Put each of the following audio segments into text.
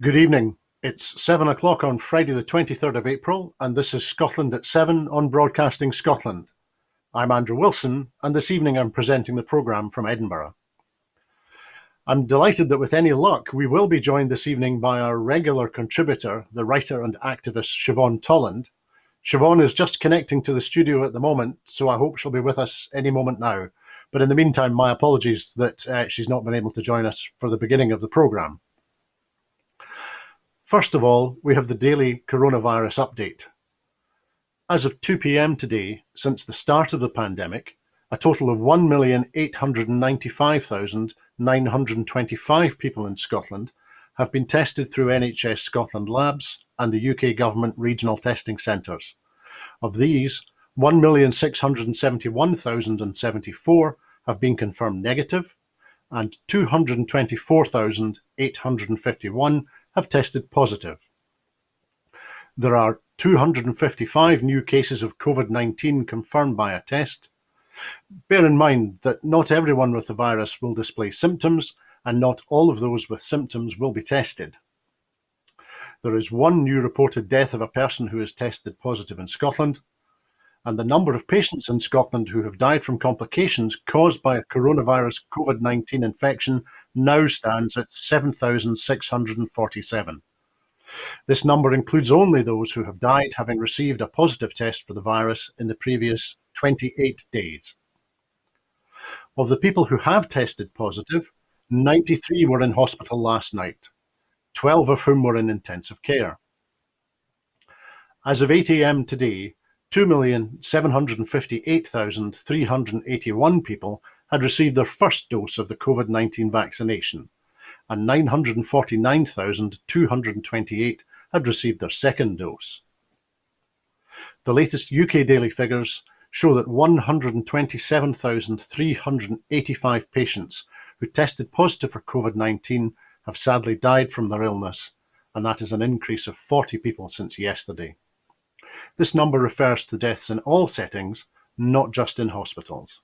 Good evening. It's 7 o'clock on Friday the 23rd of April, and this is Scotland at 7 on Broadcasting Scotland. I'm Andrew Wilson, and this evening I'm presenting the programme from Edinburgh. I'm delighted that with any luck, we will be joined this evening by our regular contributor, the writer and activist Siobhan Tolland. Siobhan is just connecting to the studio at the moment, so I hope she'll be with us any moment now. But in the meantime, my apologies that she's not been able to join us for the beginning of the programme. First of all, we have the daily coronavirus update. As of 2 p.m. today, since the start of the pandemic, a total of 1,895,925 people in Scotland have been tested through NHS Scotland labs and the UK Government regional testing centres. Of these, 1,671,074 have been confirmed negative, and 224,851 have tested positive. There are 255 new cases of COVID-19 confirmed by a test. Bear in mind that not everyone with the virus will display symptoms, and not all of those with symptoms will be tested. There is one new reported death of a person who is tested positive in Scotland, and the number of patients in Scotland who have died from complications caused by a coronavirus COVID-19 infection now stands at 7,647. This number includes only those who have died having received a positive test for the virus in the previous 28 days. Of the people who have tested positive, 93 were in hospital last night, 12 of whom were in intensive care. As of 8 a.m. today, 2,758,381 people had received their first dose of the COVID-19 vaccination, and 949,228 had received their second dose. The latest UK daily figures show that 127,385 patients who tested positive for COVID-19 have sadly died from their illness, and that is an increase of 40 people since yesterday. This number refers to deaths in all settings, not just in hospitals.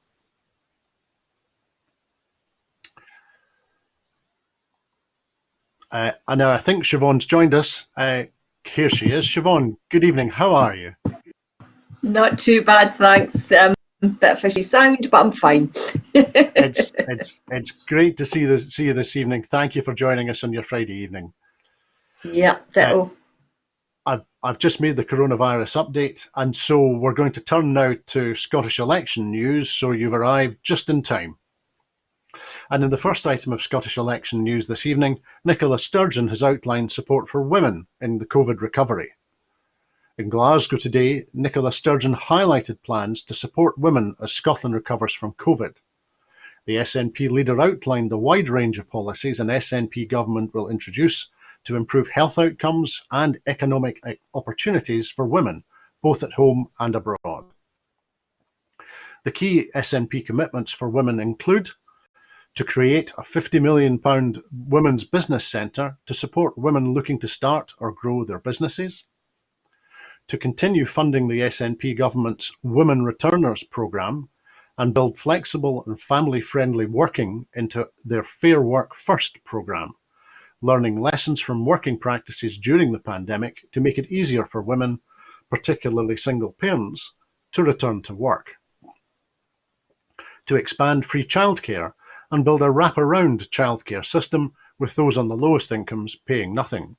And now I think Siobhan's joined us. Here she is. Siobhan, good evening. How are you? Not too bad, thanks. Bit fishy sound, but I'm fine. It's great to see you this evening. Thank you for joining us on your Friday evening. Yeah, ditto. I've just made the coronavirus update, and so we're going to turn now to Scottish election news, so you've arrived just in time. And in the first item of Scottish election news this evening, Nicola Sturgeon has outlined support for women in the COVID recovery. In Glasgow today, Nicola Sturgeon highlighted plans to support women as Scotland recovers from COVID. The SNP leader outlined the wide range of policies an SNP government will introduce to improve health outcomes and economic opportunities for women, both at home and abroad. The key SNP commitments for women include to create a £50 million women's business centre to support women looking to start or grow their businesses, to continue funding the SNP government's Women Returners programme and build flexible and family-friendly working into their Fair Work First programme, learning lessons from working practices during the pandemic to make it easier for women, particularly single parents, to return to work. To expand free childcare and build a wraparound childcare system with those on the lowest incomes paying nothing.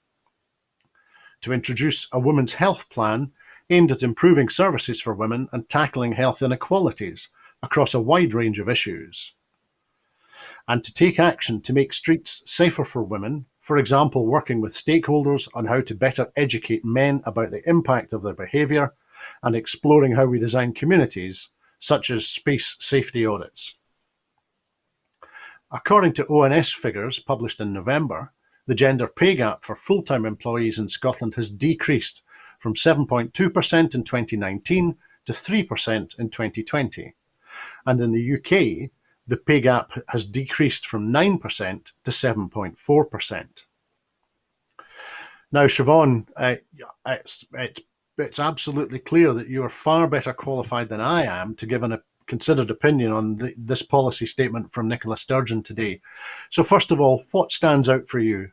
To introduce a women's health plan aimed at improving services for women and tackling health inequalities across a wide range of issues. And to take action to make streets safer for women, for example, working with stakeholders on how to better educate men about the impact of their behaviour and exploring how we design communities, such as space safety audits. According to ONS figures published in November, the gender pay gap for full-time employees in Scotland has decreased from 7.2% in 2019 to 3% in 2020. And in the UK, the pay gap has decreased from 9% to 7.4%. Now, Siobhan, it's absolutely clear that you are far better qualified than I am to give a considered opinion on this policy statement from Nicola Sturgeon today. So first of all, what stands out for you?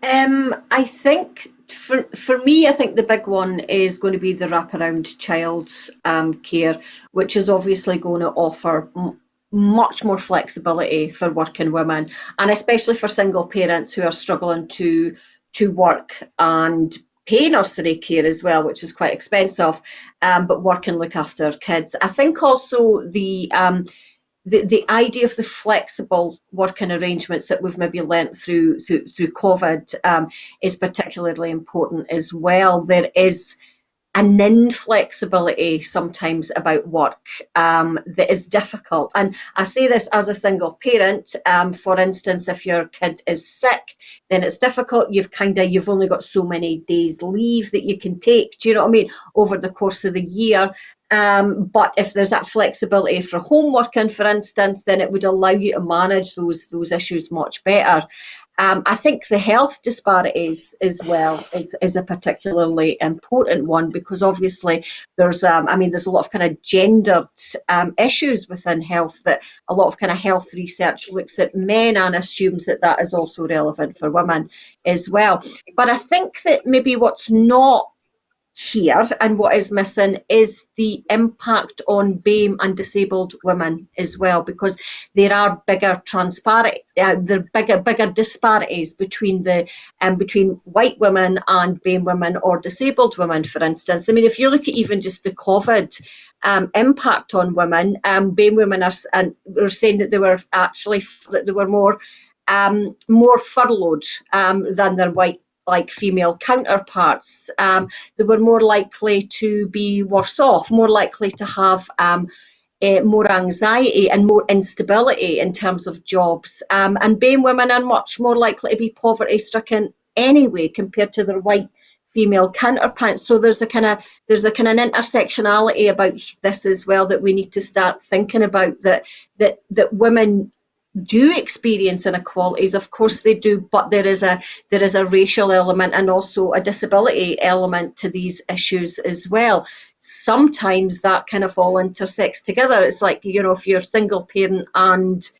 I think for me, I think the big one is going to be the wraparound child care, which is obviously going to offer much more flexibility for working women, and especially for single parents who are struggling to work and pay nursery care as well, which is quite expensive, but work and look after kids. I think also the idea of the flexible working arrangements that we've maybe learnt through COVID is particularly important as well. There is an inflexibility sometimes about work that is difficult. And I say this as a single parent. For instance, if your kid is sick, then it's difficult. You've only got so many days leave that you can take. Do you know what I mean? Over the course of the year. But if there's that flexibility for home working, for instance, then it would allow you to manage those issues much better. I think the health disparities as well is a particularly important one, because obviously there's a lot of kind of gendered issues within health, that a lot of kind of health research looks at men and assumes that that is also relevant for women as well. But I think that maybe what's not here and what is missing is the impact on BAME and disabled women as well, because there are bigger bigger disparities between between white women and BAME women or disabled women, for instance. I mean, if you look at even just the COVID impact on women, BAME women are saying that they were more furloughed than their white female counterparts. They were more likely to be worse off, more likely to have more anxiety and more instability in terms of jobs. And BAME women are much more likely to be poverty stricken anyway compared to their white female counterparts. So there's a kind of an intersectionality about this as well that we need to start thinking about, that women do experience inequalities. Of course they do, but there is a racial element and also a disability element to these issues as well. Sometimes that kind of all intersects together. It's like, if you're single parent and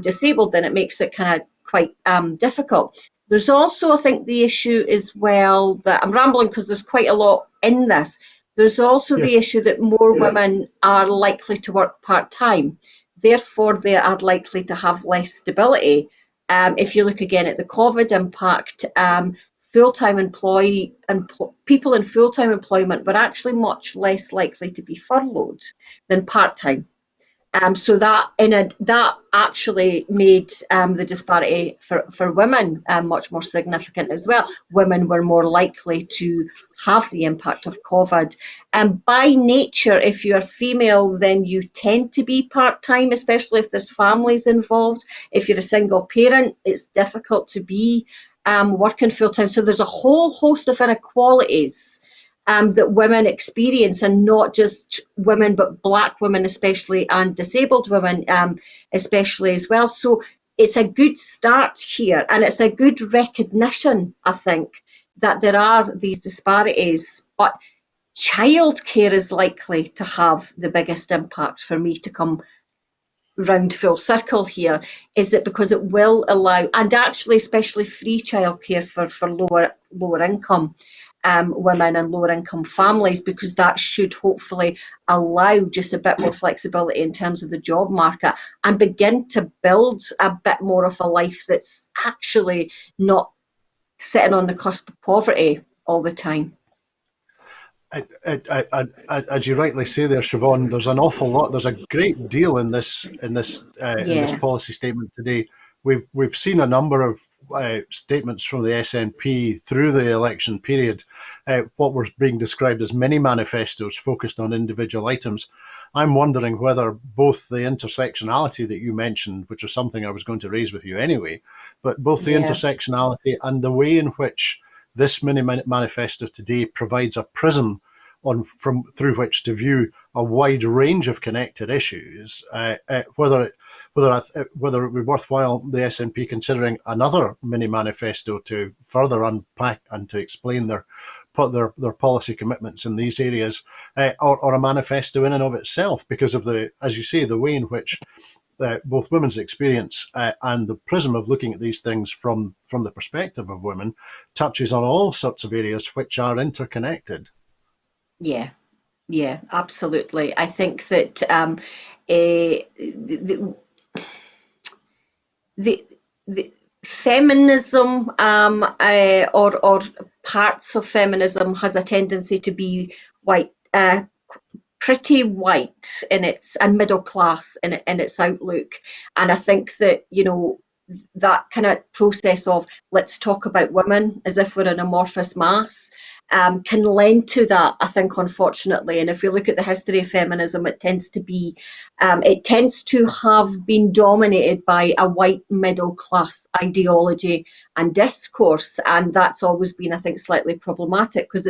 disabled, then it makes it kind of quite difficult. There's also, I think, the issue as well, that I'm rambling because there's quite a lot in this. There's also the issue that more women are likely to work part-time. Therefore, they are likely to have less stability. If you look again at the COVID impact, people in full-time employment were actually much less likely to be furloughed than part-time. So that actually made the disparity for women much more significant as well. Women were more likely to have the impact of COVID. And by nature, if you're female, then you tend to be part-time, especially if there's families involved. If you're a single parent, it's difficult to be working full-time. So there's a whole host of inequalities that women experience, and not just women, but Black women especially, and disabled women especially as well. So it's a good start here, and it's a good recognition, I think, that there are these disparities. But childcare is likely to have the biggest impact for me to come round full circle here, is that because it will allow, and actually especially free childcare for lower income women and lower income families, because that should hopefully allow just a bit more flexibility in terms of the job market, and begin to build a bit more of a life that's actually not sitting on the cusp of poverty all the time. As you rightly say there, Siobhan, there's an awful lot. There's a great deal in this policy statement today. We've seen a number of statements from the SNP through the election period, what were being described as mini manifestos focused on individual items. I'm wondering whether both the intersectionality that you mentioned, which is something I was going to raise with you anyway, but both the intersectionality and the way in which this mini manifesto today provides a prism through which to view a wide range of connected issues. Whether it would be worthwhile the SNP considering another mini manifesto to further unpack and to explain their policy commitments in these areas, or a manifesto in and of itself, because of as you say, the way in which both women's experience and the prism of looking at these things from the perspective of women touches on all sorts of areas which are interconnected. Yeah, yeah, absolutely. I think that the, the the feminism or parts of feminism has a tendency to be white, pretty white in its and middle class in its outlook, and I think that that kind of process of let's talk about women as if we're an amorphous mass can lend to that, I think, unfortunately. And if you look at the history of feminism, it tends to have been dominated by a white middle class ideology and discourse, and that's always been, I think, slightly problematic because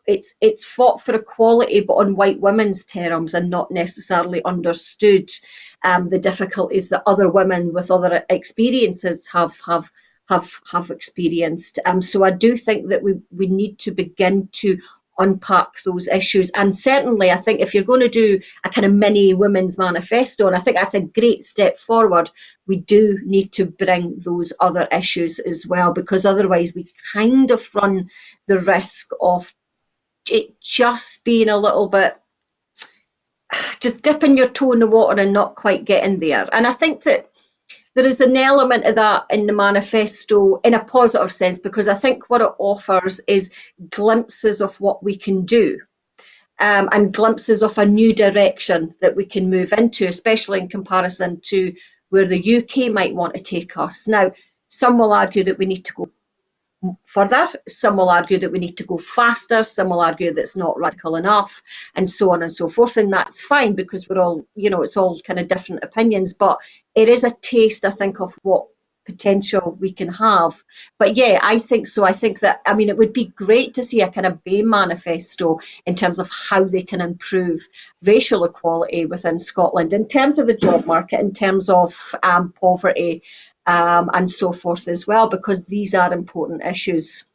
it's fought for equality, but on white women's terms, and not necessarily understood the difficulties that other women with other experiences have experienced. So I do think that we need to begin to unpack those issues. And certainly, I think if you're going to do a kind of mini women's manifesto, and I think that's a great step forward, we do need to bring those other issues as well, because otherwise we kind of run the risk of it just being a little bit, just dipping your toe in the water and not quite getting there. And I think that there is an element of that in the manifesto in a positive sense, because I think what it offers is glimpses of what we can do, and glimpses of a new direction that we can move into, especially in comparison to where the UK might want to take us. Now, some will argue that we need to go further. Some will argue that we need to go faster. Some will argue that it's not radical enough, and so on and so forth. And that's fine, because we're all, it's all kind of different opinions. But it is a taste, I think, of what potential we can have. But yeah, I think so. I think that, it would be great to see a kind of BAME manifesto in terms of how they can improve racial equality within Scotland, in terms of the job market, in terms of poverty, and so forth as well, because these are important issues.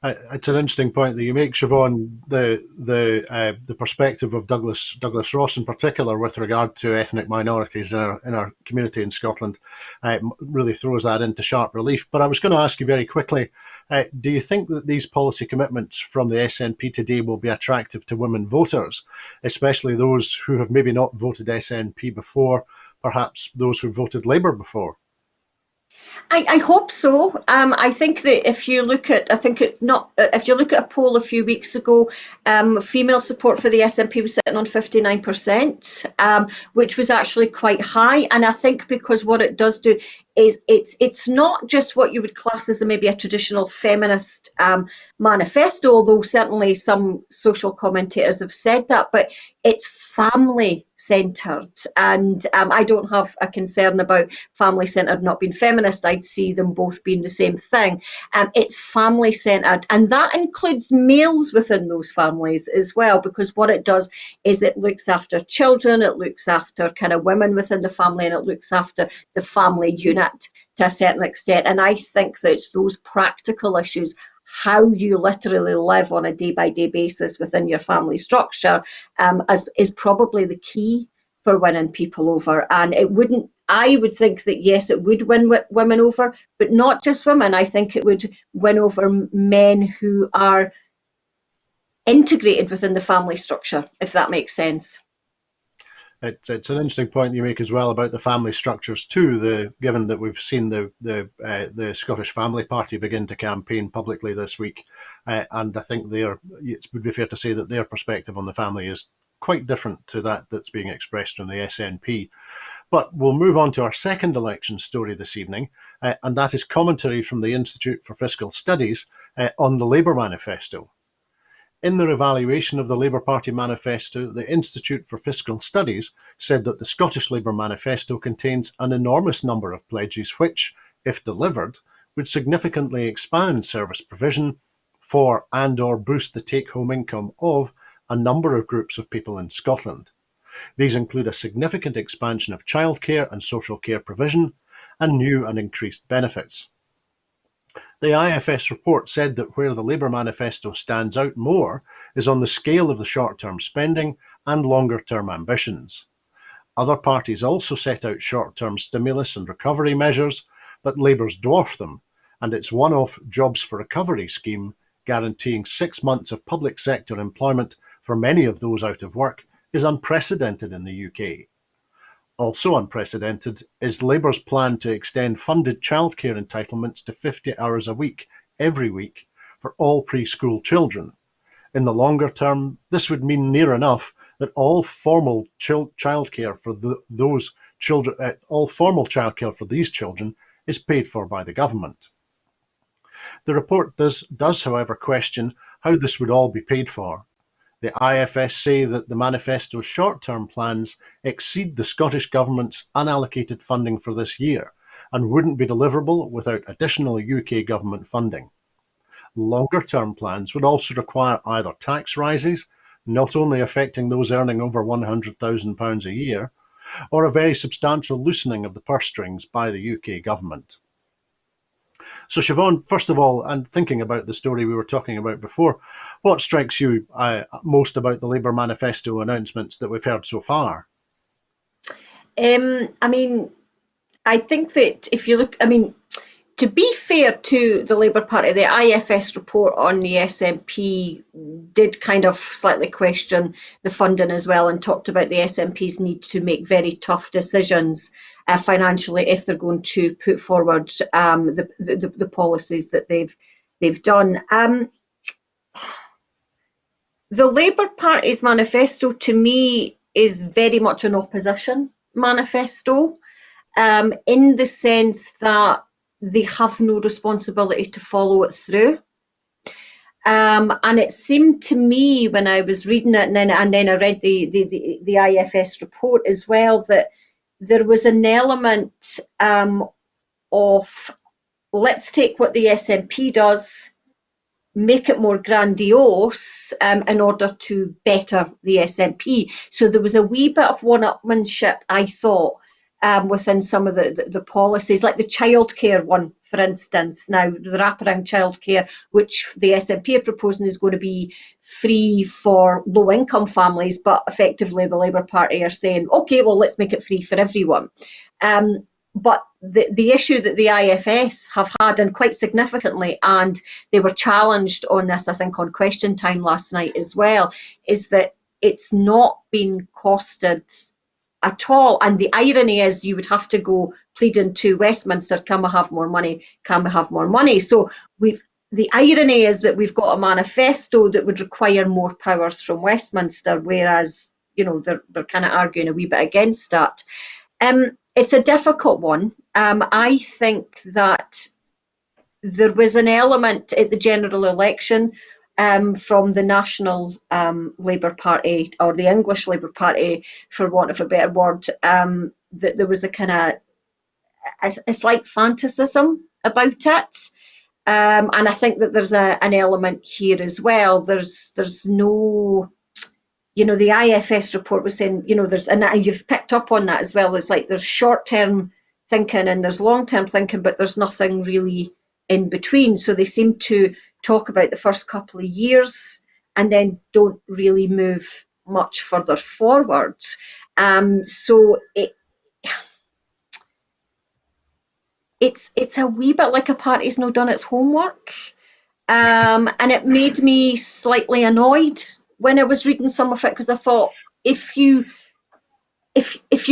It's an interesting point that you make, Siobhan. The perspective of Douglas Ross in particular, with regard to ethnic minorities in our community in Scotland, really throws that into sharp relief. But I was going to ask you very quickly: do you think that these policy commitments from the SNP today will be attractive to women voters, especially those who have maybe not voted SNP before, perhaps those who voted Labour before? I hope so. I think that if you look at, I think it's not, if you look at a poll a few weeks ago, female support for the SNP was sitting on 59%, which was actually quite high. And I think because what it does do is it's not just what you would class as maybe a traditional feminist manifesto, although certainly some social commentators have said that, but it's family centred. And I don't have a concern about family centred not being feminist. I'd see them both being the same thing. It's family centred, and that includes males within those families as well, because what it does is it looks after children, it looks after kind of women within the family, and it looks after the family unit to a certain extent. And I think that it's those practical issues, how you literally live on a day-by-day basis within your family structure, is probably the key for winning people over. And I would think that yes, it would win women over, but not just women. I think it would win over men who are integrated within the family structure, if that makes sense. It's an interesting point you make as well about the family structures too. Given that we've seen the Scottish Family Party begin to campaign publicly this week, and I think it would be fair to say that their perspective on the family is quite different to that's being expressed from the SNP. But we'll move on to our second election story this evening, and that is commentary from the Institute for Fiscal Studies on the Labour Manifesto. In their evaluation of the Labour Party manifesto, the Institute for Fiscal Studies said that the Scottish Labour manifesto contains an enormous number of pledges which, if delivered, would significantly expand service provision for and/or boost the take-home income of a number of groups of people in Scotland. These include a significant expansion of childcare and social care provision and new and increased benefits. The IFS report said that where the Labour manifesto stands out more is on the scale of the short-term spending and longer-term ambitions. Other parties also set out short-term stimulus and recovery measures, but Labour's dwarf them, and its one-off Jobs for Recovery scheme, guaranteeing 6 months of public sector employment for many of those out of work, is unprecedented in the UK. Also unprecedented is Labour's plan to extend funded childcare entitlements to 50 hours a week, every week, for all preschool children. In the longer term, this would mean near enough that all formal childcare for those children, these children, is paid for by the government. The report does, however, question how this would all be paid for. The IFS say that the Manifesto's short-term plans exceed the Scottish Government's unallocated funding for this year and wouldn't be deliverable without additional UK Government funding. Longer-term plans would also require either tax rises, not only affecting those earning over £100,000 a year, or a very substantial loosening of the purse strings by the UK Government. So Siobhan, first of all, and thinking about the story we were talking about before, what strikes you most about the Labour Manifesto announcements that we've heard so far? I think that if you look, to be fair to the Labour Party, the IFS report on the SNP did kind of slightly question the funding as well, and talked about the SNP's need to make very tough decisions financially if they're going to put forward the policies that they've done. The Labour Party's manifesto, to me, is very much an opposition manifesto, in the sense that they have no responsibility to follow it through. And it seemed to me when I was reading it, and then I read the IFS report as well, that there was an element of, let's take what the SNP does, make it more grandiose in order to better the SNP. So there was a wee bit of one-upmanship, I thought, within some of the policies, like the childcare one, for instance. Now, the wraparound childcare, which the SNP are proposing, is going to be free for low-income families, but effectively the Labour Party are saying, OK, well, let's make it free for everyone. But the issue that the IFS have had, and quite significantly, and they were challenged on this, I think, on Question Time last night as well, is that it's not been costed at all. And the irony is you would have to go pleading to Westminster, can we have more money? Can we have more money? So the irony is that we've got a manifesto that would require more powers from Westminster, whereas, they're kind of arguing a wee bit against that. It's a difficult one. I think that there was an element at the general election from the National Labour Party, or the English Labour Party, for want of a better word, that there was a kind of a slight fantasism about it. And I think that there's an element here as well. There's no... the IFS report was saying, and you've picked up on that as well, it's like there's short-term thinking and there's long-term thinking, but there's nothing really in between. So they seem to talk about the first couple of years and then don't really move much further forwards. So it's a wee bit like a party's not done its homework. And it made me slightly annoyed when I was reading some of it, because I thought, if you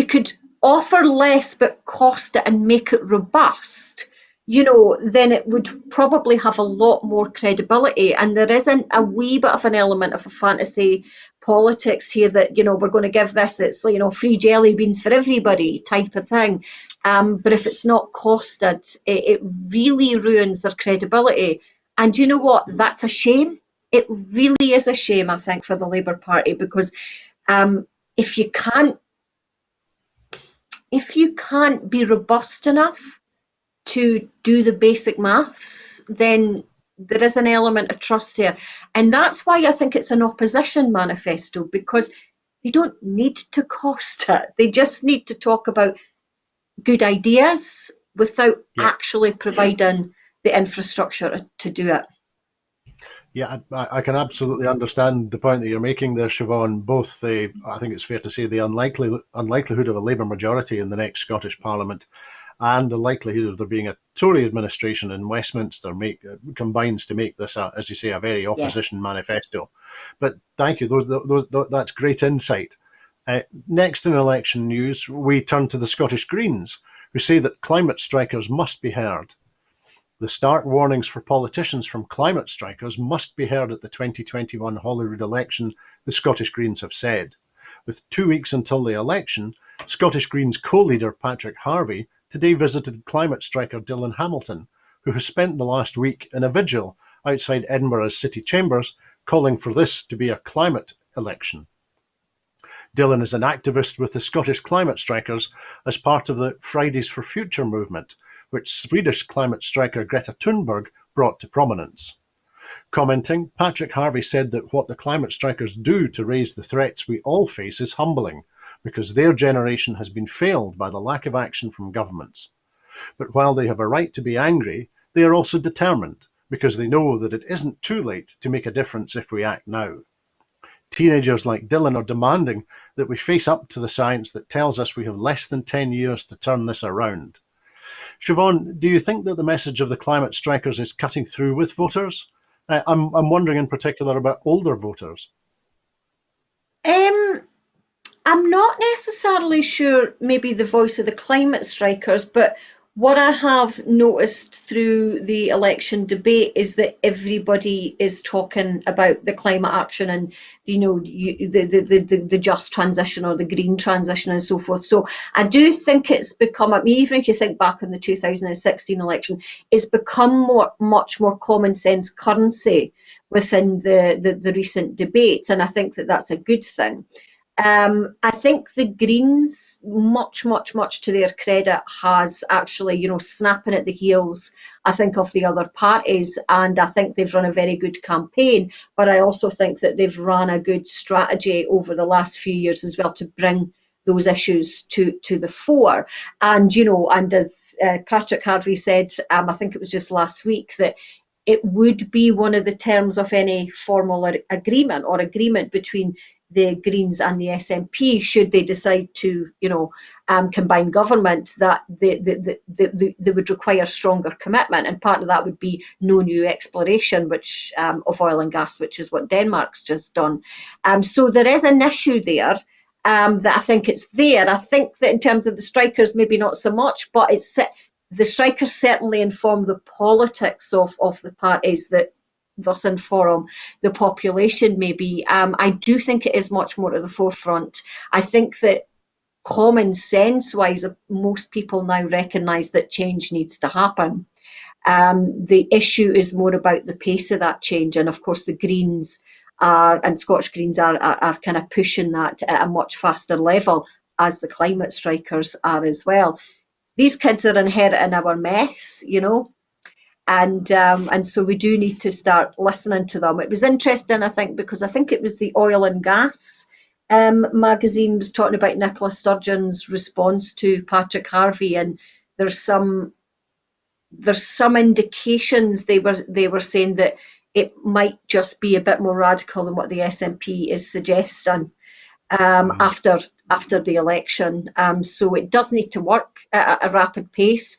could offer less but cost it and make it robust, then it would probably have a lot more credibility. And there isn't a wee bit of an element of a fantasy politics here that, we're going to give this, it's free jelly beans for everybody type of thing. But if it's not costed, it really ruins their credibility. And you know what? That's a shame. It really is a shame, I think, for the Labour Party, because if you can't be robust enough to do the basic maths, then there is an element of trust there. And that's why I think it's an opposition manifesto, because they don't need to cost it. They just need to talk about good ideas without actually providing the infrastructure to do it. Yeah, I can absolutely understand the point that you're making there, Siobhan. Both I think it's fair to say, the unlikelihood of a Labour majority in the next Scottish Parliament and the likelihood of there being a Tory administration in Westminster combines to make this, as you say, a very Yeah. opposition manifesto. But thank you. That's great insight. Next in election news, we turn to the Scottish Greens, who say that climate strikers must be heard. The stark warnings for politicians from climate strikers must be heard at the 2021 Holyrood election, the Scottish Greens have said. With 2 weeks until the election, Scottish Greens co-leader Patrick Harvie today visited climate striker Dylan Hamilton, who has spent the last week in a vigil outside Edinburgh's city chambers, calling for this to be a climate election. Dylan is an activist with the Scottish climate strikers as part of the Fridays for Future movement, which Swedish climate striker Greta Thunberg brought to prominence. Commenting, Patrick Harvie said that what the climate strikers do to raise the threats we all face is humbling, because their generation has been failed by the lack of action from governments. But while they have a right to be angry, they are also determined, because they know that it isn't too late to make a difference if we act now. Teenagers like Dylan are demanding that we face up to the science that tells us we have less than 10 years to turn this around. Siobhan, do you think that the message of the climate strikers is cutting through with voters? I'm wondering in particular about older voters. Um, I'm not necessarily sure, maybe the voice of the climate strikers, but what I have noticed through the election debate is that everybody is talking about the climate action and the just transition or the green transition and so forth. So I do think it's become, I mean, even if you think back on the 2016 election, it's become much more common sense currency within the recent debates, and I think that that's a good thing. I think the Greens, much to their credit, has actually, snapping at the heels, I think, of the other parties. And I think they've run a very good campaign. But I also think that they've run a good strategy over the last few years as well to bring those issues to the fore. And, and as Patrick Harvie said, I think it was just last week, that it would be one of the terms of any formal agreement between the Greens and the SNP, should they decide to, combine government, that they would require stronger commitment. And part of that would be no new exploration, which of oil and gas, which is what Denmark's just done. So there is an issue there. That I think it's there. I think that in terms of the strikers, maybe not so much, but the strikers certainly inform the politics of the parties that thus inform the population maybe. I do think it is much more at the forefront. I think that common sense wise, most people now recognise that change needs to happen. The issue is more about the pace of that change, and of course the Greens and Scottish Greens are kind of pushing that at a much faster level, as the climate strikers are as well. These kids are inheriting our mess, and so we do need to start listening to them. It was interesting, I think, because I think it was the Oil and Gas magazine was talking about Nicola Sturgeon's response to Patrick Harvie, and there's some indications they were saying that it might just be a bit more radical than what the SNP is suggesting after the election. So it does need to work at a rapid pace,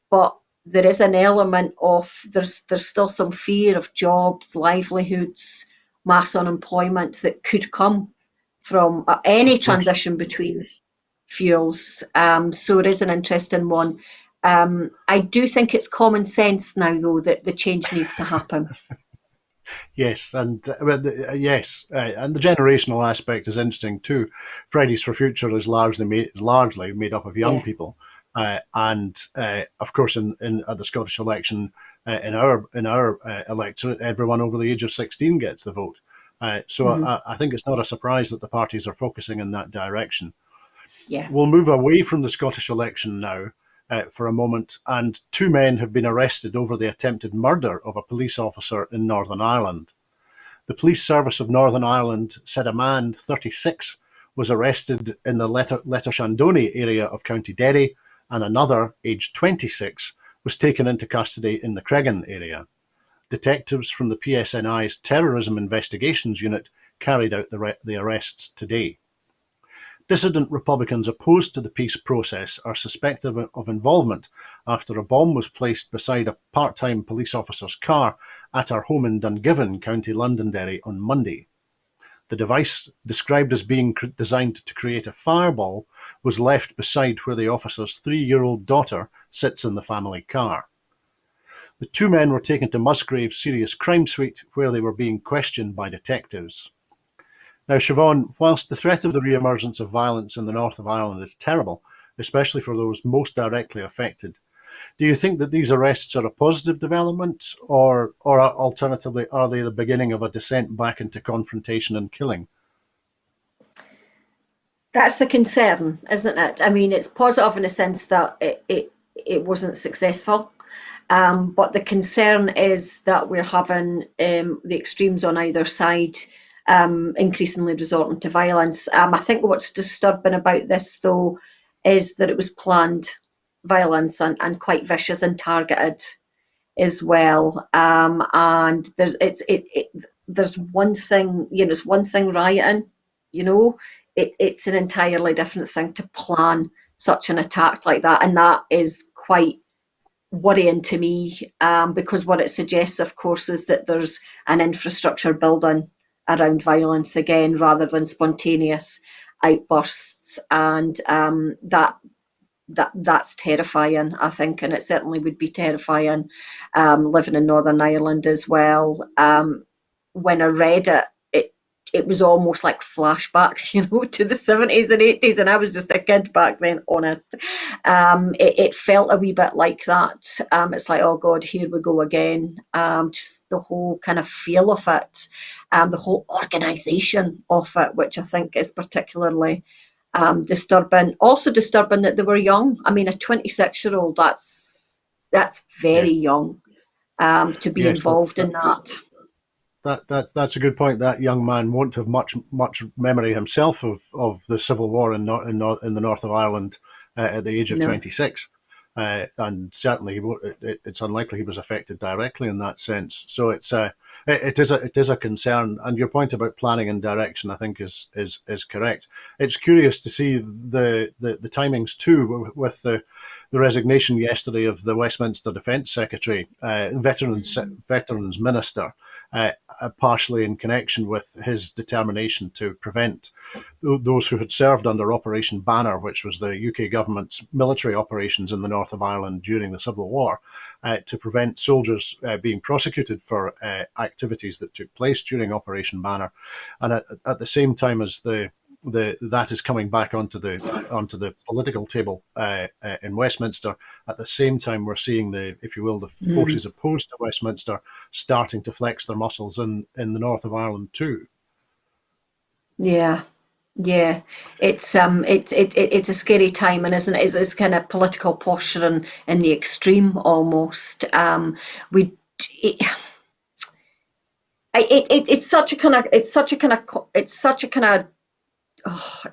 but there is an element of there's still some fear of jobs, livelihoods, mass unemployment that could come from any transition between fuels. So it is an interesting one. I do think it's common sense now, though, that the change needs to happen. Yes, and and the generational aspect is interesting too. Fridays for Future is largely made up of young Yeah. people, and of course, in at the Scottish election, in our electorate, everyone over the age of 16 gets the vote. So Mm-hmm. I think it's not a surprise that the parties are focusing in that direction. Yeah. We'll move away from the Scottish election now for a moment, and two men have been arrested over the attempted murder of a police officer in Northern Ireland. The police service of Northern Ireland said a man, 36, was arrested in the Lettershandoni area of County Derry, and another, aged 26, was taken into custody in the Cregan area. Detectives from the PSNI's Terrorism Investigations Unit carried out the arrests today. Dissident Republicans opposed to the peace process are suspected of involvement after a bomb was placed beside a part-time police officer's car at her home in Dungiven, County Londonderry, on Monday. The device, described as being designed to create a fireball, was left beside where the officer's 3-year-old daughter sits in the family car. The two men were taken to Musgrave's Serious Crime Suite, where they were being questioned by detectives. Now, Siobhan, whilst the threat of the re-emergence of violence in the north of Ireland is terrible, especially for those most directly affected, do you think that these arrests are a positive development, or alternatively, are they the beginning of a descent back into confrontation and killing? That's the concern, isn't it? I mean, it's positive in the sense that it wasn't successful. But the concern is that we're having the extremes on either side increasingly resorting to violence. I think what's disturbing about this, though, is that it was planned violence and quite vicious and targeted as well. And there's one thing, it's one thing rioting, it's an entirely different thing to plan such an attack like that, and that is quite worrying to me, because what it suggests, of course, is that there's an infrastructure building around violence again, rather than spontaneous outbursts, and that's terrifying, I think, and it certainly would be terrifying living in Northern Ireland as well. When I read it was almost like flashbacks, to the 70s and 80s, and I was just a kid back then, honest. It felt a wee bit like that. It's like, oh God, here we go again. Just the whole kind of feel of it, the whole organisation of it, which I think is particularly disturbing. Also disturbing that they were young. I mean, a 26-year-old, that's Yeah. very young to be Yes, well, involved in that. that's a good point. That young man won't have much memory himself of the civil war in the north of Ireland at the age of No. 26, and certainly it's unlikely he was affected directly in that sense. So it is a concern. And your point about planning and direction, I think, is correct. It's curious to see the timings too, with the resignation yesterday of the Westminster Defence Secretary, Veterans Minister, partially in connection with his determination to prevent those who had served under Operation Banner, which was the UK government's military operations in the north of Ireland during the Civil War, to prevent soldiers being prosecuted for activities that took place during Operation Banner. And at the same time as that is coming back onto the political table in Westminster. At the same time, we're seeing the forces opposed to Westminster starting to flex their muscles in the north of Ireland too. Yeah, yeah. It's a scary time, and isn't it? It's kind of political posturing in the extreme almost. We it, it's such a kind of oh,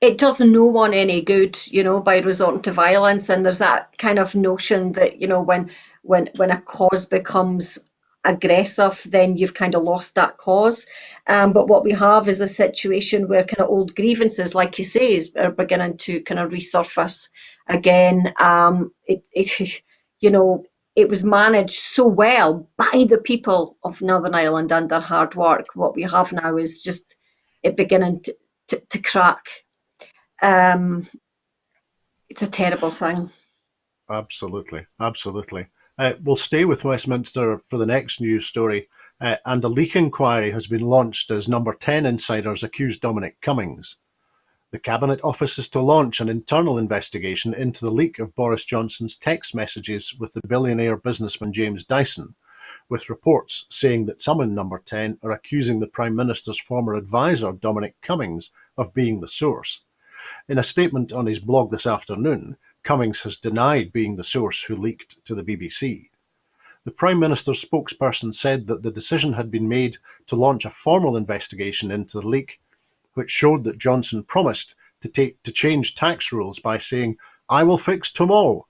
it does no one any good, by resorting to violence. And there's that kind of notion that, when a cause becomes aggressive, then you've kind of lost that cause. But what we have is a situation where kind of old grievances, like you say, are beginning to kind of resurface again. It was managed so well by the people of Northern Ireland and their hard work. What we have now is just it beginning to crack. It's a terrible thing. Absolutely. We'll stay with Westminster for the next news story. And a leak inquiry has been launched as Number 10 insiders accuse Dominic Cummings. The Cabinet Office is to launch an internal investigation into the leak of Boris Johnson's text messages with the billionaire businessman James Dyson, with reports saying that some in Number 10 are accusing the Prime Minister's former advisor, Dominic Cummings, of being the source. In a statement on his blog this afternoon, Cummings has denied being the source who leaked to the BBC. The Prime Minister's spokesperson said that the decision had been made to launch a formal investigation into the leak, which showed that Johnson promised to change tax rules by saying, "I will fix tomorrow,"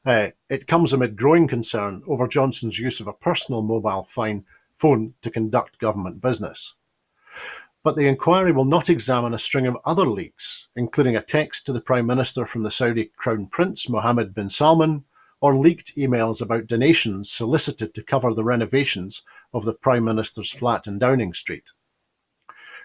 It comes amid growing concern over Johnson's use of a personal mobile phone to conduct government business. But the inquiry will not examine a string of other leaks, including a text to the Prime Minister from the Saudi Crown Prince Mohammed bin Salman, or leaked emails about donations solicited to cover the renovations of the Prime Minister's flat in Downing Street.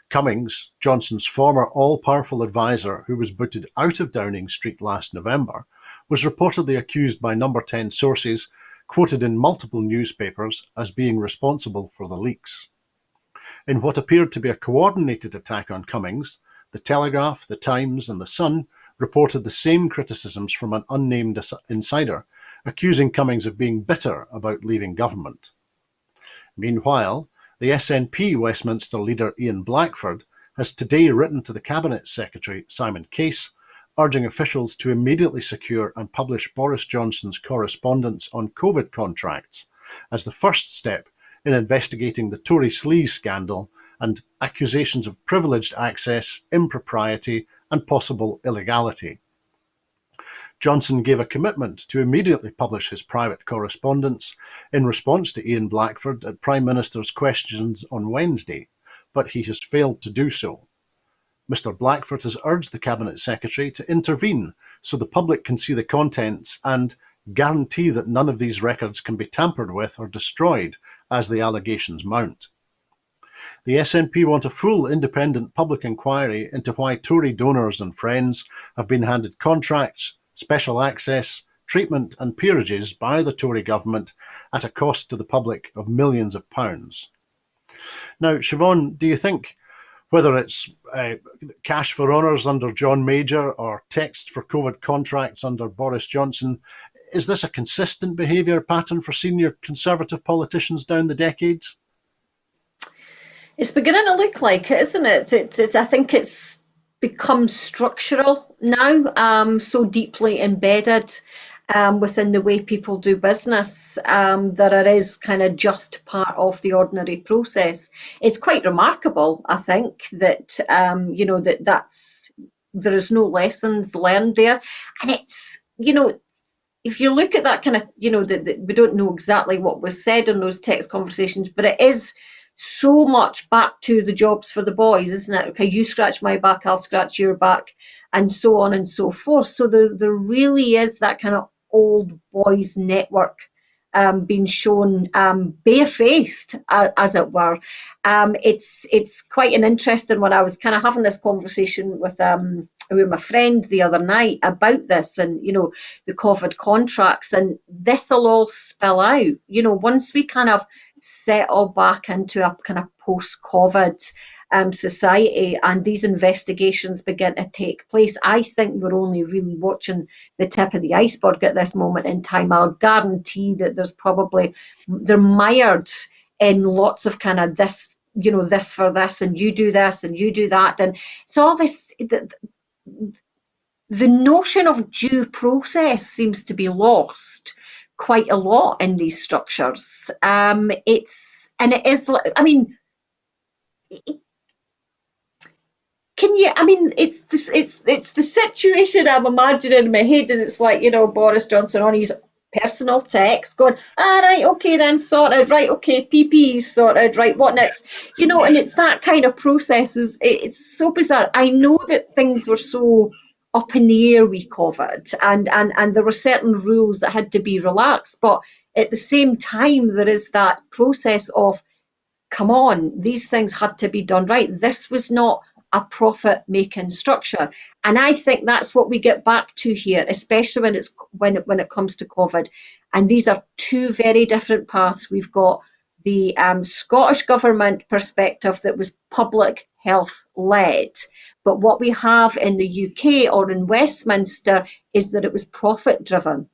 Cummings, Johnson's former all-powerful advisor who was booted out of Downing Street last November, was reportedly accused by Number 10 sources, quoted in multiple newspapers, as being responsible for the leaks. In what appeared to be a coordinated attack on Cummings, The Telegraph, The Times and The Sun reported the same criticisms from an unnamed insider, accusing Cummings of being bitter about leaving government. Meanwhile, the SNP Westminster leader Ian Blackford has today written to the Cabinet Secretary Simon Case, urging officials to immediately secure and publish Boris Johnson's correspondence on COVID contracts as the first step in investigating the Tory sleaze scandal and accusations of privileged access, impropriety and possible illegality. Johnson gave a commitment to immediately publish his private correspondence in response to Ian Blackford at Prime Minister's questions on Wednesday, but he has failed to do so. Mr. Blackford has urged the Cabinet Secretary to intervene so the public can see the contents and guarantee that none of these records can be tampered with or destroyed as the allegations mount. The SNP want a full independent public inquiry into why Tory donors and friends have been handed contracts, special access, treatment and peerages by the Tory government at a cost to the public of millions of pounds. Now, Siobhan, do you think whether it's cash for honours under John Major or text for COVID contracts under Boris Johnson, is this a consistent behaviour pattern for senior Conservative politicians down the decades? It's beginning to look like it, isn't it? I think it's become structural now, so deeply embedded within the way people do business that it is kind of just part of the ordinary process. It's quite remarkable, I think, that there is no lessons learned there, and it's if you look at that kind of, we don't know exactly what was said in those text conversations, but it is so much back to the jobs for the boys, isn't it? Okay, you scratch my back, I'll scratch your back, and so on and so forth. So there really is that kind of old boys network being shown barefaced, as it were. It's quite an interesting one. I was kind of having this conversation with my friend the other night about this and, the COVID contracts, and this will all spill out, once we kind of settle back into a kind of post-COVID society and these investigations begin to take place. I think we're only really watching the tip of the iceberg at this moment in time. I'll guarantee that they're mired in lots of kind of this, this for this, and you do this and you do that, and it's all this. The notion of due process seems to be lost quite a lot in these structures. It is. I mean, it's the situation I'm imagining in my head, and it's like, Boris Johnson on his personal text going, right, okay then, sorted, right, okay, PP sorted, right, what next? And it's that kind of process. It's so bizarre. I know that things were so up in the air with COVID, and there were certain rules that had to be relaxed, but at the same time, there is that process of, come on, these things had to be done right. This was not a profit-making structure, and I think that's what we get back to here, especially when it comes to COVID. And these are two very different paths. We've got the Scottish Government perspective that was public health led, but what we have in the UK or in Westminster is that it was profit driven.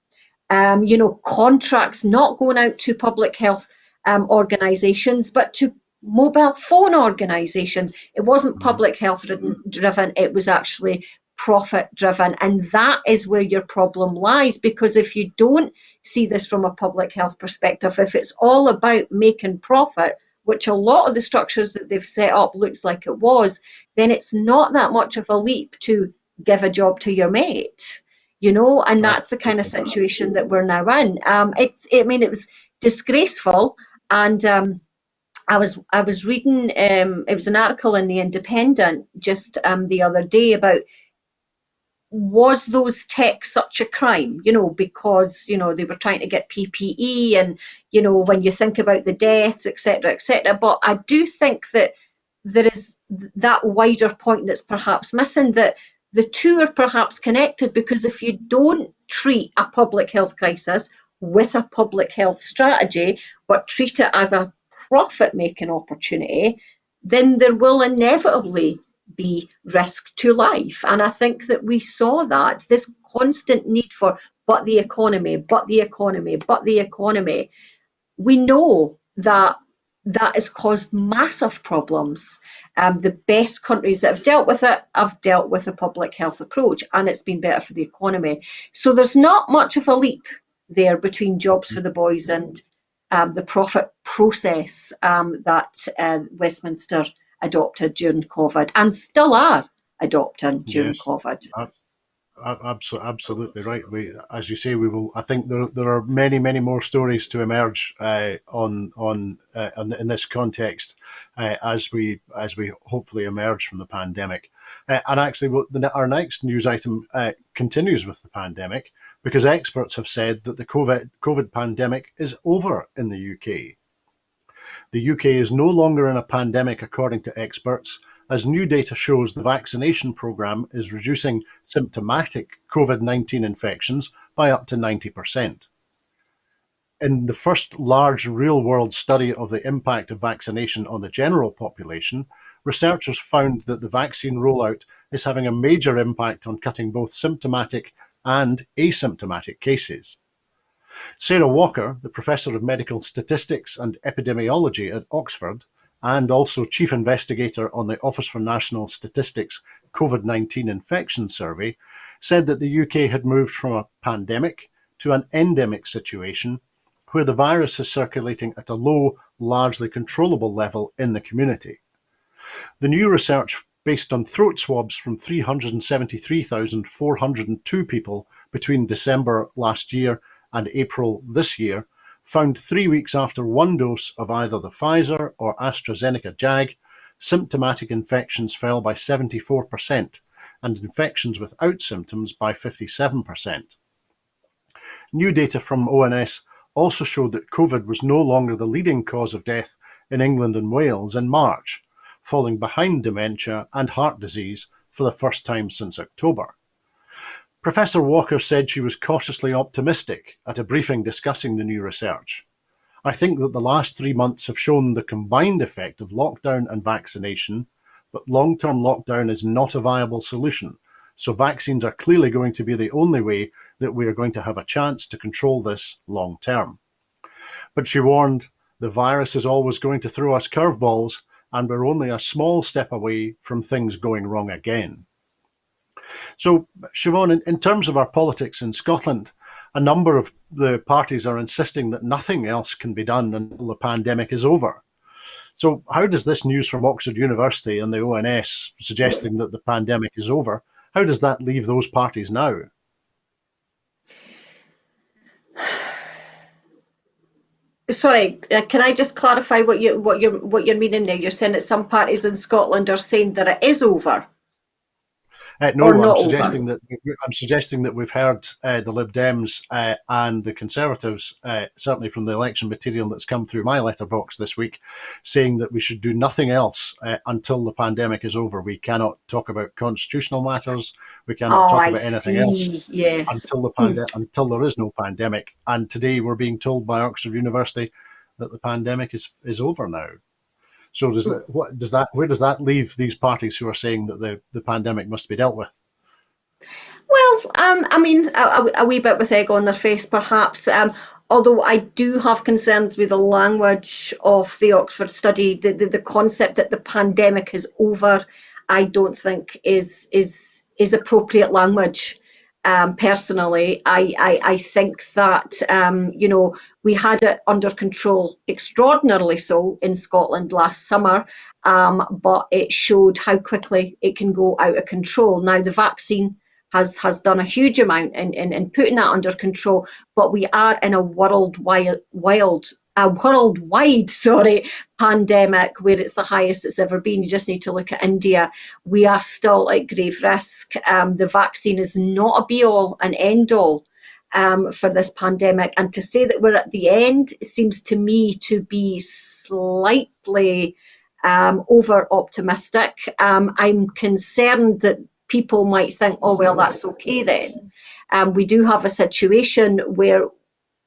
Contracts not going out to public health organisations, but to mobile phone organisations. It wasn't public health driven, it was actually profit driven. And that is where your problem lies, because if you don't see this from a public health perspective, if it's all about making profit, which a lot of the structures that they've set up looks like it was, then it's not that much of a leap to give a job to your mate. and that's the kind of Absolutely. situation that we're now in. It was disgraceful, and I was reading. It was an article in the Independent just the other day about, was those texts such a crime? Because they were trying to get PPE, and when you think about the deaths, etc., etc. But I do think that there is that wider point that's perhaps missing, that the two are perhaps connected, because if you don't treat a public health crisis with a public health strategy, but treat it as a profit-making opportunity, then there will inevitably be risk to life. And I think that we saw that, this constant need for, but the economy, but the economy, but the economy. We know that that has caused massive problems. The best countries that have dealt with it have dealt with a public health approach, and it's been better for the economy. So there's not much of a leap there between jobs for the boys and the profit process that Westminster adopted during COVID, and still are adopting during Yes. COVID. Absolutely right. As you say, we will. I think there are many, many more stories to emerge in this context as we hopefully emerge from the pandemic. And actually, our next news item continues with the pandemic, because experts have said that the COVID pandemic is over in the UK. The UK is no longer in a pandemic, according to experts, as new data shows the vaccination programme is reducing symptomatic COVID-19 infections by up to 90%. In the first large real-world study of the impact of vaccination on the general population, researchers found that the vaccine rollout is having a major impact on cutting both symptomatic and asymptomatic cases. Sarah Walker, the Professor of Medical Statistics and Epidemiology at Oxford, and also Chief Investigator on the Office for National Statistics COVID-19 Infection Survey, said that the UK had moved from a pandemic to an endemic situation, where the virus is circulating at a low, largely controllable level in the community. The new research, based on throat swabs from 373,402 people between December last year and April this year, found 3 weeks after one dose of either the Pfizer or AstraZeneca JAG, symptomatic infections fell by 74% and infections without symptoms by 57%. New data from ONS also showed that COVID was no longer the leading cause of death in England and Wales in March, falling behind dementia and heart disease for the first time since October. Professor Walker said she was cautiously optimistic at a briefing discussing the new research. I think that the last 3 months have shown the combined effect of lockdown and vaccination, but long-term lockdown is not a viable solution, so vaccines are clearly going to be the only way that we are going to have a chance to control this long-term. But she warned, the virus is always going to throw us curveballs, and we're only a small step away from things going wrong again. So, Siobhan, in terms of our politics in Scotland, a number of the parties are insisting that nothing else can be done until the pandemic is over. So how does this news from Oxford University and the ONS suggesting that the pandemic is over, how does that leave those parties now? Sorry, can I just clarify what you're meaning there? You're saying that some parties in Scotland are saying that it is over or No, not over? I'm suggesting that we've heard the Lib Dems and the Conservatives, certainly from the election material that's come through my letterbox this week, saying that we should do nothing else until the pandemic is over. We cannot talk about constitutional matters. We cannot Oh, talk I about anything else see. Yes. until there is no pandemic. And today we're being told by Oxford University that the pandemic is over now. So where does that leave these parties who are saying that the pandemic must be dealt with? Well, I mean, a wee bit with egg on their face, perhaps. Although I do have concerns with the language of the Oxford study, the concept that the pandemic is over, I don't think is appropriate language. Personally, I think that we had it under control, extraordinarily so, in Scotland last summer, but it showed how quickly it can go out of control. Now the vaccine has done a huge amount in putting that under control, but we are in a worldwide pandemic where it's the highest it's ever been. You just need to look at India. We are still at grave risk. The vaccine is not a be-all and end-all for this pandemic. And to say that we're at the end seems to me to be slightly over-optimistic. I'm concerned that people might think, oh, well, that's okay then. We do have a situation where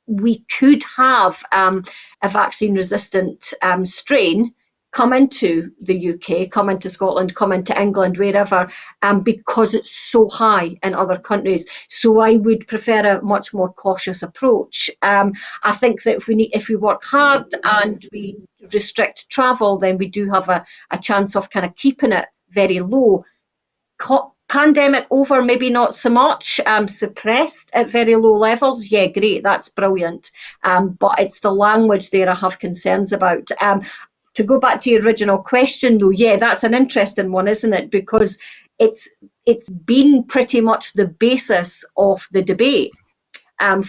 we could have a vaccine-resistant strain come into the UK, come into Scotland, come into England, wherever, because it's so high in other countries. So I would prefer a much more cautious approach. I think that if we work hard and we restrict travel, then we do have a chance of kind of keeping it very low. Pandemic over, maybe not so much. Suppressed at very low levels, yeah, great, that's brilliant. But it's the language there I have concerns about. To go back to your original question, though, yeah, that's an interesting one, isn't it? Because it's been pretty much the basis of the debate. To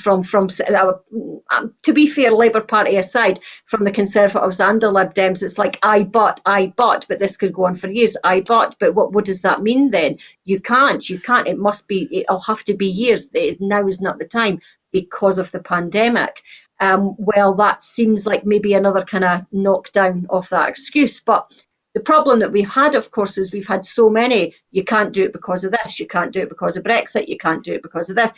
be fair, Labour Party aside, from the Conservatives and the Lib Dems, it's like I but, but this could go on for years. But what does that mean then? You can't. It must be. It'll have to be years. Now is not the time because of the pandemic. Well, that seems like maybe another kind of knockdown of that excuse, but. The problem that we've had, of course, is we've had so many. You can't do it because of this. You can't do it because of Brexit. You can't do it because of this.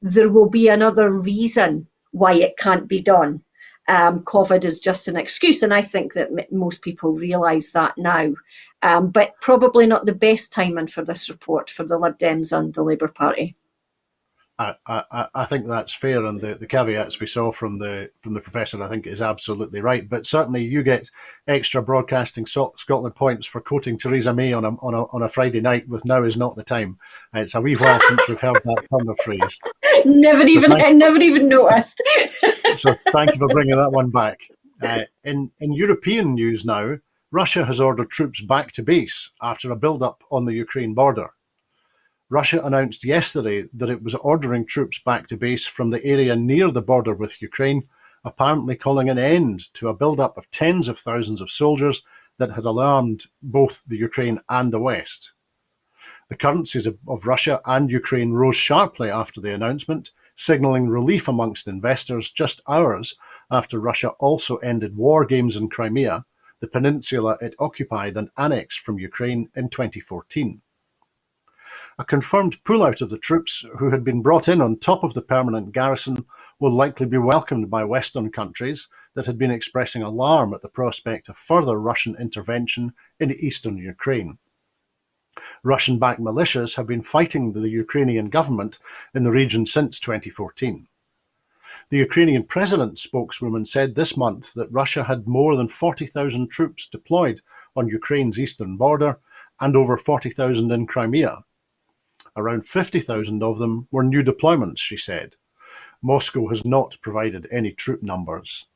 There will be another reason why it can't be done. COVID is just an excuse, and I think that most people realise that now. But probably not the best timing for this report for the Lib Dems and the Labour Party. I think that's fair, and the caveats we saw from the professor, I think, is absolutely right. But certainly, you get extra Broadcasting Scotland points for quoting Theresa May on a Friday night with "Now is not the time." It's a wee while since we've heard that turn of phrase. Never even noticed. So thank you for bringing that one back. In European news now, Russia has ordered troops back to base after a build-up on the Ukraine border. Russia announced yesterday that it was ordering troops back to base from the area near the border with Ukraine, apparently calling an end to a build-up of tens of thousands of soldiers that had alarmed both the Ukraine and the West. The currencies of Russia and Ukraine rose sharply after the announcement, signalling relief amongst investors just hours after Russia also ended war games in Crimea, the peninsula it occupied and annexed from Ukraine in 2014. A confirmed pullout of the troops, who had been brought in on top of the permanent garrison, will likely be welcomed by Western countries that had been expressing alarm at the prospect of further Russian intervention in eastern Ukraine. Russian-backed militias have been fighting the Ukrainian government in the region since 2014. The Ukrainian president's spokeswoman said this month that Russia had more than 40,000 troops deployed on Ukraine's eastern border and over 40,000 in Crimea. Around 50,000 of them were new deployments, she said. Moscow has not provided any troop numbers.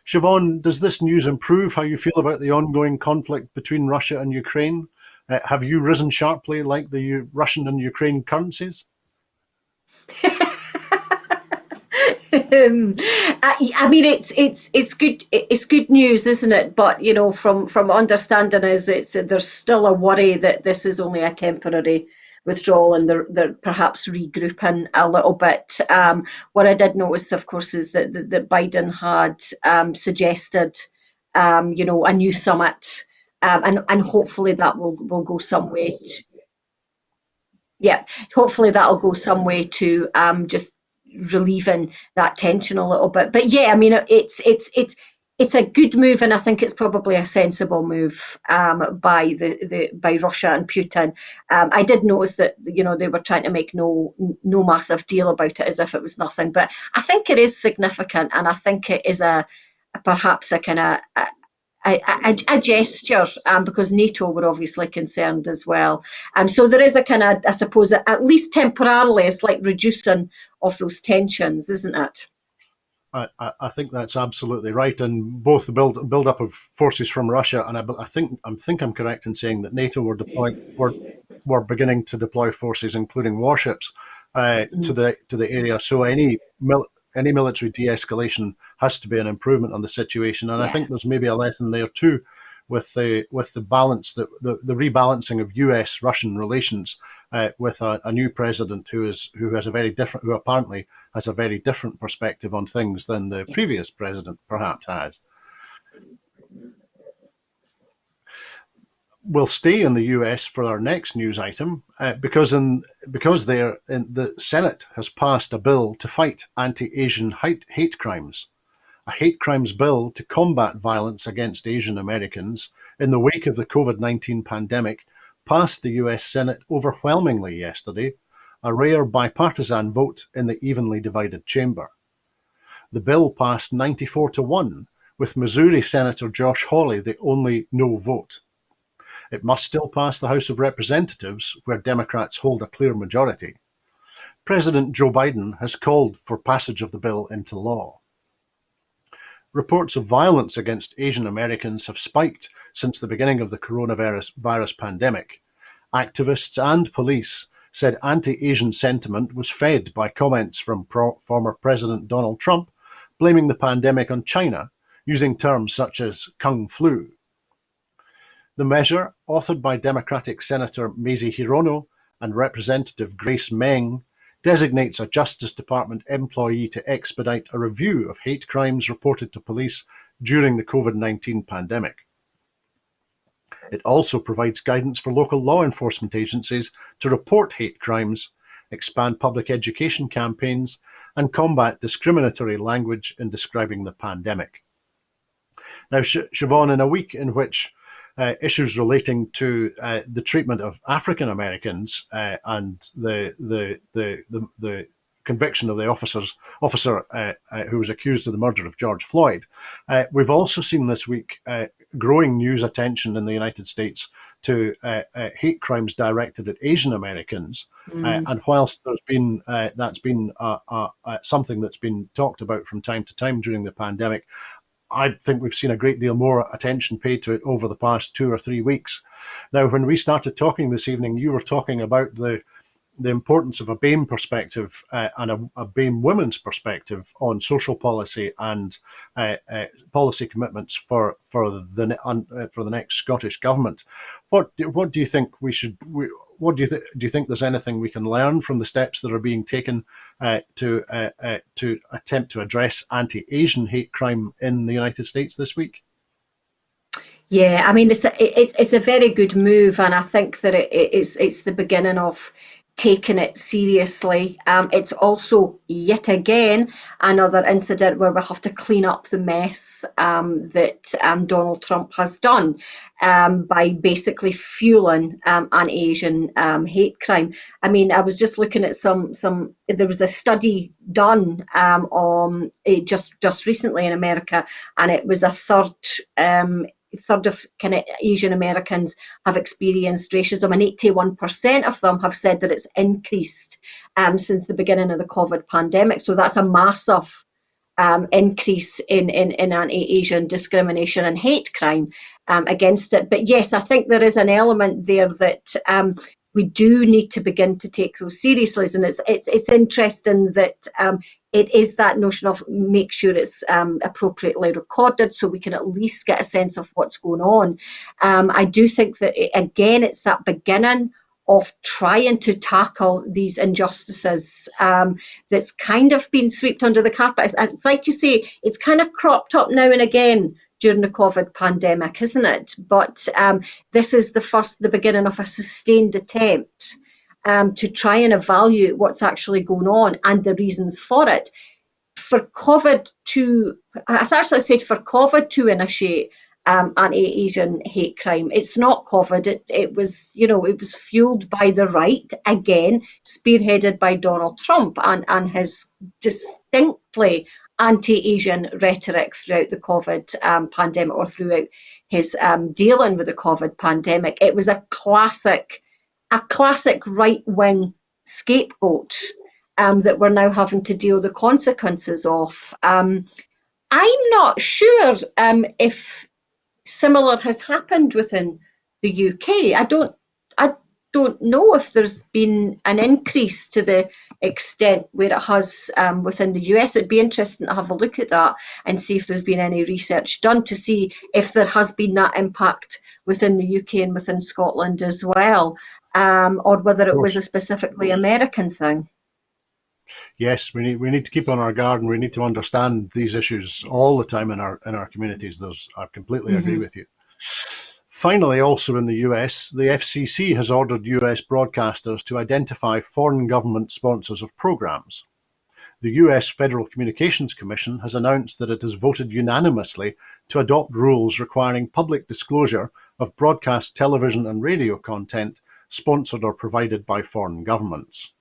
Siobhan, does this news improve how you feel about the ongoing conflict between Russia and Ukraine? Have you risen sharply like the Russian and Ukraine currencies? I mean, it's good. It's good news, isn't it? But you know, from understanding is there's still a worry that this is only a temporary withdrawal and they're perhaps regrouping a little bit. What I did notice, of course, is that Biden had suggested, a new summit, and hopefully that will go some way. Yeah, hopefully that'll go some way to just relieving that tension a little bit. But yeah, I mean, it's a good move, and I think it's probably a sensible move by by Russia and Putin. I did notice that they were trying to make no massive deal about it as if it was nothing, but I think it is significant, and I think it is perhaps a kind of a gesture, because NATO were obviously concerned as well. So there is a kind of, I suppose, at least temporarily, a slight reducing of those tensions, isn't it? I think that's absolutely right, and both the build up of forces from Russia, and I think I'm correct in saying that NATO were beginning to deploy forces, including warships, to the area. So any military de-escalation has to be an improvement on the situation, and I Yeah. think there's maybe a lesson there too, with the balance that the rebalancing of U.S.-Russian relations, with a new president who apparently has a very different perspective on things than the previous president perhaps has. We'll stay in the US for our next news item, because the Senate has passed a bill to fight anti-Asian hate crimes. A hate crimes bill to combat violence against Asian Americans in the wake of the COVID-19 pandemic passed the US Senate overwhelmingly yesterday, a rare bipartisan vote in the evenly divided chamber. The bill passed 94-1, with Missouri Senator Josh Hawley the only no vote. It must still pass the House of Representatives, where Democrats hold a clear majority. President Joe Biden has called for passage of the bill into law. Reports of violence against Asian Americans have spiked since the beginning of the coronavirus pandemic. Activists and police said anti-Asian sentiment was fed by comments from former President Donald Trump, blaming the pandemic on China, using terms such as Kung Flu. The measure, authored by Democratic Senator Mazie Hirono and Representative Grace Meng, designates a Justice Department employee to expedite a review of hate crimes reported to police during the COVID-19 pandemic. It also provides guidance for local law enforcement agencies to report hate crimes, expand public education campaigns, and combat discriminatory language in describing the pandemic. Now, Siobhan, in a week in which issues relating to the treatment of African Americans and the conviction of the officer who was accused of the murder of George Floyd, we've also seen this week growing news attention in the United States to hate crimes directed at Asian Americans. And whilst that's been something that's been talked about from time to time during the pandemic, I think we've seen a great deal more attention paid to it over the past 2 or 3 weeks. Now, when we started talking this evening, you were talking about the importance of a BAME perspective and a BAME women's perspective on social policy and policy commitments for the next Scottish government. What do you think we should? Do you think there's anything we can learn from the steps that are being taken to attempt to address anti-Asian hate crime in the United States this week? Yeah, I mean it's a very good move, and I think that it's the beginning of taking it seriously. It's also yet again another incident where we have to clean up the mess that Donald Trump has done by basically fueling an Asian hate crime. I mean, I was just looking at some. There was a study done on just recently in America, and it was a third of kind of Asian Americans have experienced racism, and 81% of them have said that it's increased since the beginning of the COVID pandemic. So that's a massive increase in anti-Asian discrimination and hate crime against it. But yes, I think there is an element there that we do need to begin to take those seriously, and it's interesting that it is that notion of make sure it's appropriately recorded so we can at least get a sense of what's going on. I do think that, again, it's that beginning of trying to tackle these injustices that's kind of been swept under the carpet. It's like you say, it's kind of cropped up now and again during the COVID pandemic, isn't it? But this is the beginning of a sustained attempt to try and evaluate what's actually going on and the reasons for it. For COVID to initiate anti-Asian hate crime, it's not COVID. It was fueled by the right, again, spearheaded by Donald Trump and his distinctly anti-Asian rhetoric throughout the COVID pandemic, or throughout his dealing with the COVID pandemic. It was a classic right-wing scapegoat that we're now having to deal the consequences of. I'm not sure if similar has happened within the UK. I don't know if there's been an increase to the extent where it has within the US. It'd be interesting to have a look at that and see if there's been any research done to see if there has been that impact within the UK and within Scotland as well, or whether it was a specifically American thing. Yes, we need to keep on our guard, and we need to understand these issues all the time in our communities. I completely agree with you. Finally, also in the US, the FCC has ordered US broadcasters to identify foreign government sponsors of programs. The US Federal Communications Commission has announced that it has voted unanimously to adopt rules requiring public disclosure of broadcast television and radio content sponsored or provided by foreign governments.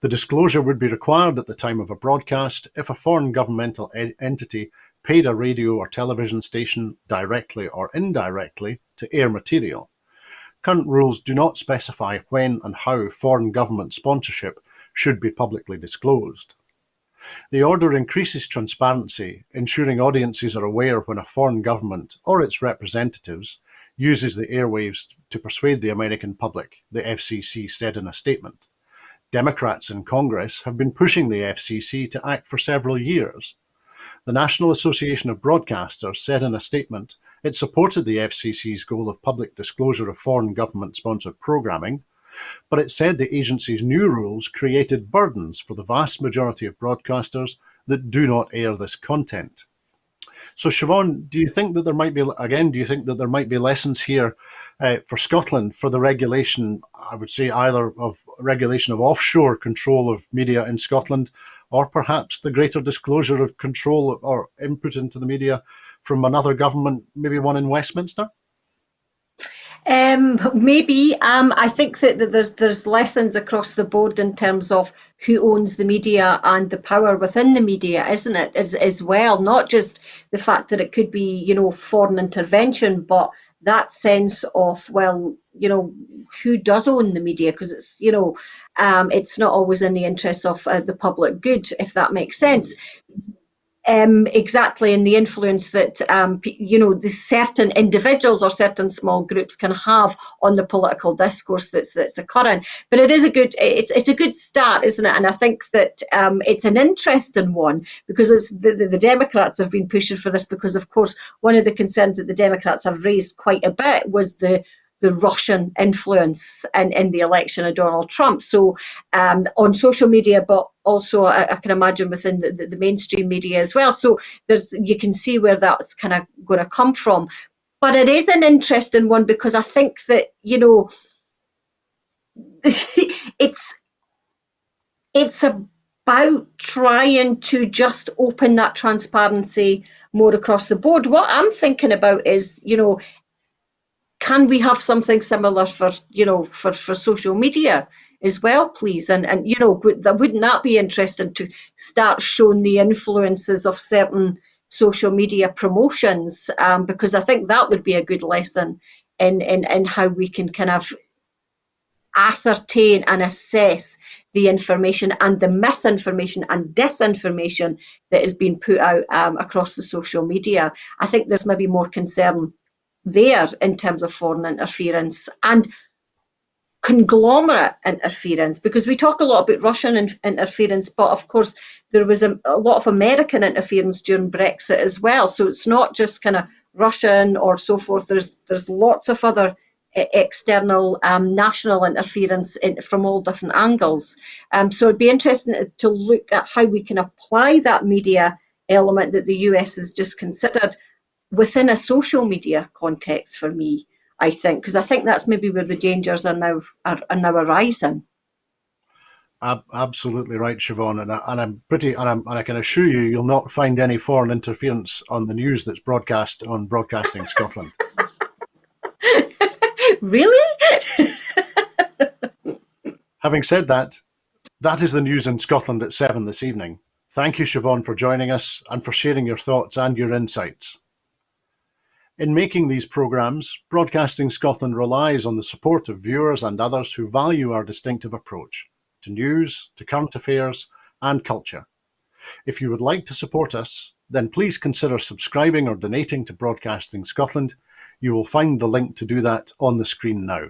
The disclosure would be required at the time of a broadcast if a foreign governmental entity paid a radio or television station directly or indirectly to air material. Current rules do not specify when and how foreign government sponsorship should be publicly disclosed. The order increases transparency, ensuring audiences are aware when a foreign government or its representatives uses the airwaves to persuade the American public, the FCC said in a statement. Democrats in Congress have been pushing the FCC to act for several years. The National Association of Broadcasters said in a statement it supported the FCC's goal of public disclosure of foreign government-sponsored programming, but it said the agency's new rules created burdens for the vast majority of broadcasters that do not air this content. So, Siobhan, do you think that there might be lessons here for Scotland for the regulation, I would say either of regulation of offshore control of media in Scotland, or perhaps the greater disclosure of control or input into the media from another government, maybe one in Westminster? Maybe. I think that there's lessons across the board in terms of who owns the media and the power within the media, isn't it? As well, not just the fact that it could be, foreign intervention, but that sense of, well, who does own the media? Because it's not always in the interests of the public good, if that makes sense. Exactly, and the influence that the certain individuals or certain small groups can have on the political discourse that's occurring. But it's a good start, isn't it? And I think that it's an interesting one because the Democrats have been pushing for this because, of course, one of the concerns that the Democrats have raised quite a bit was the Russian influence in the election of Donald Trump. So on social media, but also I can imagine within the mainstream media as well. So you can see where that's kind of going to come from. But it is an interesting one because I think that, it's about trying to just open that transparency more across the board. What I'm thinking about is, can we have something similar for social media as well, please? And wouldn't that be interesting to start showing the influences of certain social media promotions? Because I think that would be a good lesson in how we can kind of ascertain and assess the information and the misinformation and disinformation that is being put out across the social media. I think there's maybe more concern there in terms of foreign interference and conglomerate interference, because we talk a lot about Russian interference, but of course there was a lot of American interference during Brexit as well. So it's not just kind of Russian or so forth. There's lots of other external national interference from all different angles. So it'd be interesting to look at how we can apply that media element that the US has just considered within a social media context for me, I think, because I think that's maybe where the dangers are now arising. Absolutely right, Siobhan, and I can assure you, you'll not find any foreign interference on the news that's broadcast on Broadcasting Scotland. Really? Having said that, that is the news in Scotland at 7 this evening. Thank you, Siobhan, for joining us and for sharing your thoughts and your insights. In making these programmes, Broadcasting Scotland relies on the support of viewers and others who value our distinctive approach. to news, to current affairs, and culture. If you would like to support us, then please consider subscribing or donating to Broadcasting Scotland. You will find the link to do that on the screen now.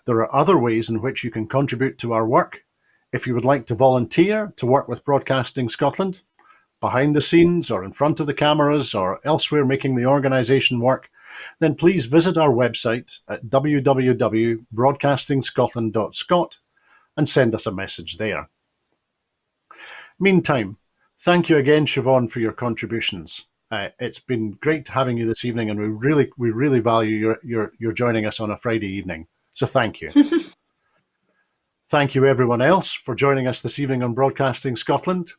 There are other ways in which you can contribute to our work. If you would like to volunteer to work with Broadcasting Scotland, behind the scenes or in front of the cameras or elsewhere making the organisation work, then please visit our website at www.broadcastingscotland.scot and send us a message there. Meantime, thank you again, Siobhan, for your contributions. It's been great having you this evening, and we really value your joining us on a Friday evening. So thank you. Thank you everyone else for joining us this evening on Broadcasting Scotland.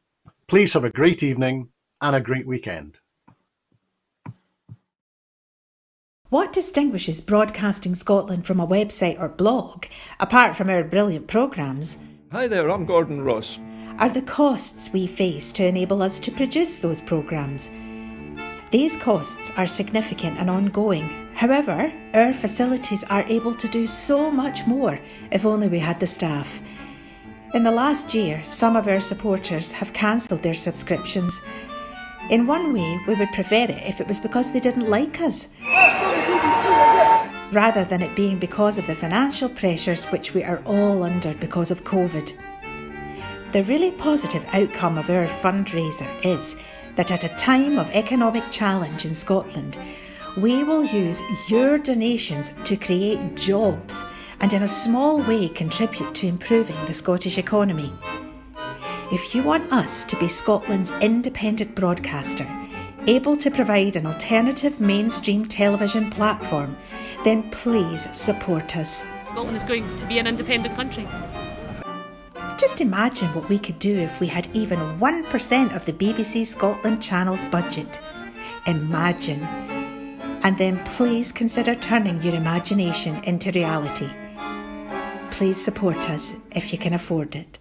Please have a great evening and a great weekend. What distinguishes Broadcasting Scotland from a website or blog, apart from our brilliant programmes? Hi there, I'm Gordon Ross. Are the costs we face to enable us to produce those programmes. These costs are significant and ongoing. However, our facilities are able to do so much more if only we had the staff. In the last year, some of our supporters have cancelled their subscriptions. In one way, we would prefer it if it was because they didn't like us, rather than it being because of the financial pressures which we are all under because of COVID. The really positive outcome of our fundraiser is that at a time of economic challenge in Scotland, we will use your donations to create jobs and in a small way contribute to improving the Scottish economy. If you want us to be Scotland's independent broadcaster, able to provide an alternative mainstream television platform, then please support us. Scotland is going to be an independent country. Just imagine what we could do if we had even 1% of the BBC Scotland channel's budget. Imagine. And then please consider turning your imagination into reality. Please support us if you can afford it.